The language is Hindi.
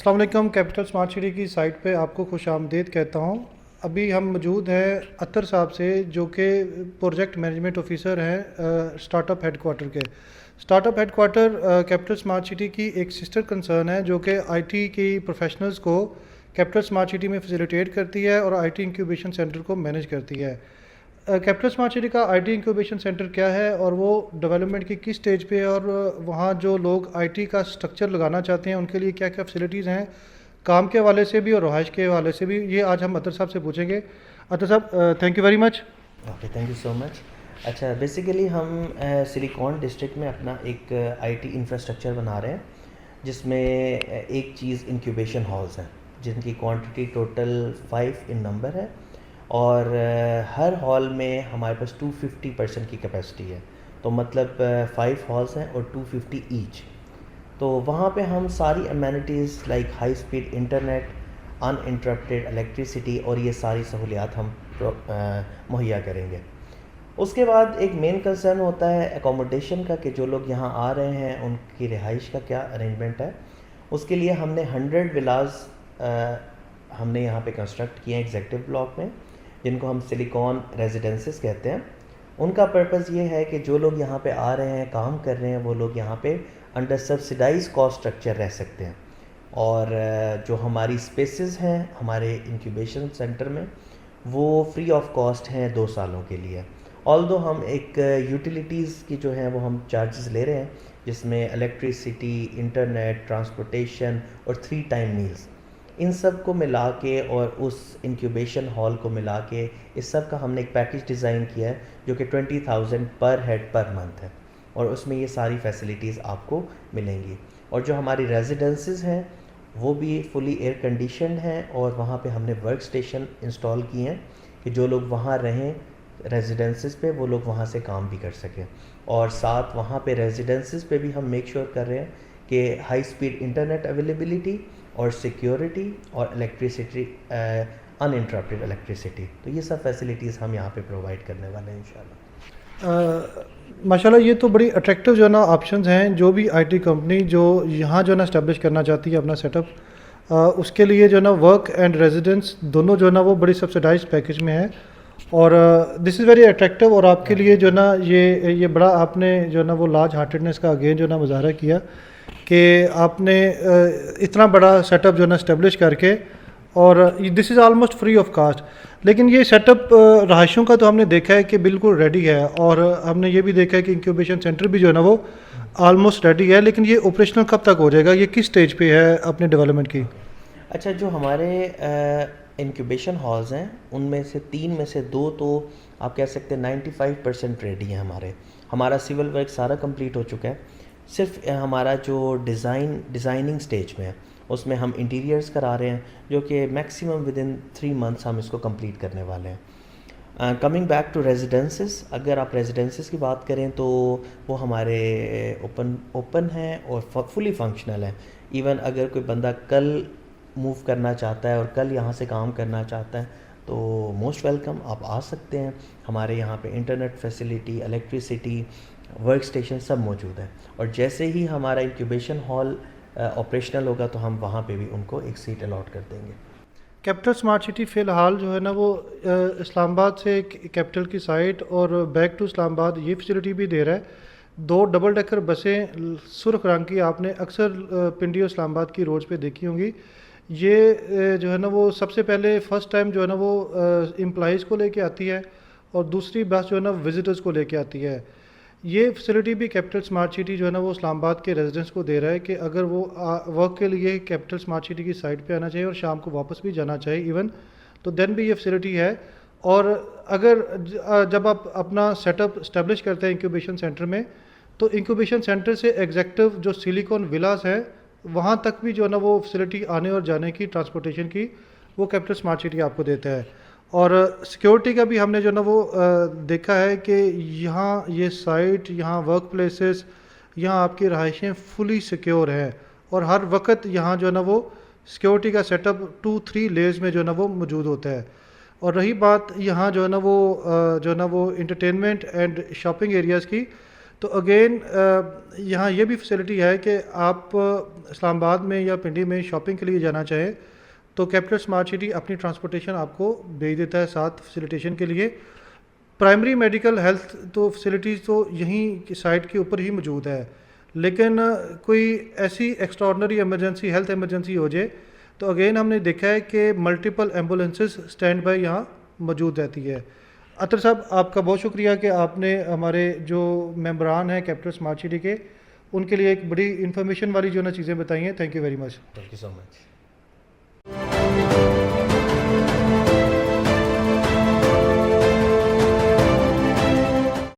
अस्सलाम वालेकुम। कैपिटल स्मार्ट सिटी की साइट पे आपको खुश आमदीद कहता हूँ। अभी हम मौजूद हैं अतर साहब से, जो कि प्रोजेक्ट मैनेजमेंट ऑफिसर हैं स्टार्टअप हेडक्वार्टर के। Startup headquarter capital smart city की एक सिस्टर कंसर्न है, जो कि आईटी की प्रोफेशनल्स को कैपिटल स्मार्ट सिटी में फैसिलिटेट करती है और आईटी इंक्यूबेशन सेंटर को मैनेज करती है। कैपिटल स्मार्ट सिटी का आईटी इंक्यूबेशन सेंटर क्या है और वो डेवलपमेंट की किस स्टेज पे है, और वहाँ जो लोग आईटी का स्ट्रक्चर लगाना चाहते हैं उनके लिए क्या क्या फैसिलिटीज़ हैं, काम के हवाले से भी और रहाइश के हवाले से भी, ये आज हम अतर साहब से पूछेंगे। अतर साहब, thank you very much. Okay, thank you so much. अच्छा, बेसिकली हम सिलिकॉन डिस्ट्रिक्ट में अपना एक आईटी इंफ्रास्ट्रक्चर बना रहे हैं, जिसमें एक चीज़ इंक्यूबेशन हॉल्स हैं, जिनकी क्वांटिटी टोटल 5 इन नंबर है। और हर हॉल में हमारे पास 250 की कैपेसिटी है, तो मतलब 5 हॉल्स हैं और 250 ईच। तो वहाँ पे हम सारी amenities like high speed internet, uninterrupted electricity और ये सारी सहूलियात हम मुहैया करेंगे। उसके बाद एक मेन कंसर्न होता है एकोमोडेशन का, कि जो लोग यहाँ आ रहे हैं उनकी रिहाइश का क्या अरेंजमेंट है। उसके लिए हमने 100 विलाज हमने यहाँ पे कंस्ट्रक्ट किए हैं एग्जेक्टिव ब्लॉक में, जिनको हम सिलिकॉन रेजिडेंसेस कहते हैं। उनका पर्पज़ ये है कि जो लोग यहाँ पे आ रहे हैं, काम कर रहे हैं, वो लोग यहाँ पे अंडर सब्सिडाइज कॉस्ट स्ट्रक्चर रह सकते हैं। और जो हमारी स्पेसेस हैं हमारे इंक्यूबेशन सेंटर में, वो फ्री ऑफ कॉस्ट हैं 2 सालों के लिए। ऑल्दो हम एक यूटिलिटीज़ की जो है वो हम चार्जेस ले रहे हैं, जिसमें इलेक्ट्रिसिटी, इंटरनेट, ट्रांसपोर्टेशन और 3 टाइम मील्स, इन सब को मिला के और उस इंक्यूबेशन हॉल को मिला के इस सब का हमने एक पैकेज डिज़ाइन किया है, जो कि 20,000 पर हेड पर मंथ है, और उसमें ये सारी फैसिलिटीज़ आपको मिलेंगी। और जो हमारी रेजिडेंसेस हैं वो भी फुली एयर कंडीशनड हैं, और वहाँ पे हमने वर्क स्टेशन इंस्टॉल किए हैं कि जो लोग वहाँ रहें रेजिडेंसेस पे, वो लोग वहाँ से काम भी कर सकें। और साथ वहाँ पे रेजिडेंसेस पे भी हम मेक श्योर कर रहे हैं कि हाई स्पीड इंटरनेट अवेलेबिलिटी और सिक्योरिटी और इलेक्ट्रिसिटी, अनइंटरप्टेड इलेक्ट्रिसिटी, तो ये सब फैसिलिटीज़ हम यहाँ पे प्रोवाइड करने वाले हैं इंशाल्लाह। माशाल्लाह, ये तो बड़ी अट्रैक्टिव जो है ना ऑप्शंस हैं। जो भी आईटी कंपनी जो यहाँ जो है ना इस्टेब्लिश करना चाहती है अपना सेटअप, उसके लिए जो है ना वर्क एंड रेजिडेंस दोनों जो है ना वो बड़ी सब्सिडाइज पैकेज में है, और दिस इज़ वेरी अट्रैक्टिव। और आपके लिए जो है ना ये बड़ा आपने जो है ना वो लार्ज हार्टेडनेस का अगेन जो है ना मुजाहरा किया कि आपने इतना बड़ा सेटअप जो है ना इस्टेब्लिश करके, और this is almost free of cost. लेकिन ये सेटअप रहायशों का तो हमने देखा है कि बिल्कुल रेडी है, और हमने ये भी देखा है कि इंक्यूबेशन सेंटर भी जो है ना वो आलमोस्ट रेडी है। लेकिन ये ऑपरेशनल कब तक हो जाएगा, ये किस स्टेज पे है अपने डेवलपमेंट की? अच्छा, जो हमारे इंक्यूबेशन हॉल्स हैं उनमें से 3 में से 2 तो आप कह सकते हैं 95% रेडी हैं। हमारा सिविल वर्क सारा कंप्लीट हो चुका है। सिर्फ हमारा जो डिज़ाइनिंग स्टेज में है, उसमें हम इंटीरियर्स करा रहे हैं, जो कि मैक्सिमम विद इन 3 मंथ्स हम इसको कंप्लीट करने वाले हैं। कमिंग बैक टू रेजिडेंसेस, अगर आप रेजिडेंसेस की बात करें तो वो हमारे ओपन हैं और फुली फंक्शनल हैं। इवन अगर कोई बंदा कल मूव करना चाहता है और कल यहाँ से काम करना चाहता है, तो मोस्ट वेलकम, आप आ सकते हैं। हमारे यहाँ पे internet facility, electricity, work station सब मौजूद है। और जैसे ही हमारा इंक्यूबेशन हॉल ऑपरेशनल होगा तो हम वहाँ पे भी उनको एक सीट अलॉट कर देंगे। कैपिटल स्मार्ट सिटी फ़िलहाल जो है ना वो इस्लामाबाद से कैपिटल की साइट और बैक टू इस्लामाबाद ये फैसिलिटी भी दे रहा है। 2 डबल डेकर बसें सुर्ख रंग की आपने अक्सर पिंडी और इस्लामाबाद की रोड्स पे देखी होंगी। ये जो है ना वो सबसे पहले फ़र्स्ट टाइम जो है ना वो एम्प्लॉइज़ को लेके आती है, और दूसरी बस जो है ना विज़िटर्स को लेके आती है। ये फैसिलिटी भी कैपिटल स्मार्ट सिटी जो है ना वो इस्लामाबाद के रेजिडेंट्स को दे रहा है कि अगर वो वर्क के लिए कैपिटल स्मार्ट सिटी की साइट पे आना चाहिए और शाम को वापस भी जाना चाहिए इवन, तो देन भी ये फैसिलिटी है। और अगर जब आप अपना सेटअप इस्टेब्लिश करते हैं इंक्यूबेशन सेंटर में, तो इंक्यूबेशन सेंटर से एग्जेक्टिव जो सिलिकॉन विलास है वहाँ तक भी जो है ना वो फैसिलिटी आने और जाने की, ट्रांसपोर्टेशन की, वो कैपिटल स्मार्ट सिटी आपको देता है। और सिक्योरिटी का भी हमने जो ना वो देखा है कि यहाँ ये साइट, यहाँ वर्क प्लेसेस, यहाँ आपकी रहायशें फुली सिक्योर हैं, और हर वक्त यहाँ जो है ना वो सिक्योरिटी का सेटअप 2-3 लेयर्स में जो है ना वो मौजूद होता है। और रही बात यहाँ जो है ना वो इंटरटेनमेंट एंड शॉपिंग एरियाज़ की, तो अगेन यहाँ ये भी फैसिलिटी है कि आप इस्लामाबाद में या पिंडी में शॉपिंग के लिए जाना चाहें तो कैपिटल स्मार्ट सिटी अपनी ट्रांसपोर्टेशन आपको भेज देता है साथ फैसिलिटेशन के लिए। प्राइमरी मेडिकल हेल्थ तो फैसिलिटीज़ तो यहीं की साइट के ऊपर ही मौजूद है, लेकिन कोई ऐसी एक्स्ट्राऑर्डिनरी इमरजेंसी हेल्थ इमरजेंसी हो जाए तो अगेन हमने देखा है कि मल्टीपल एम्बुलेंसेस स्टैंड बाय यहाँ मौजूद रहती है। अतर साहब, आपका बहुत शुक्रिया कि आपने हमारे जो मेंबरान हैं कैपिटल स्मार्ट सिटी के, उनके लिए एक बड़ी इन्फॉर्मेशन वाली जो ना चीज़ें बताई हैं। Thank you very much. Thank you so much.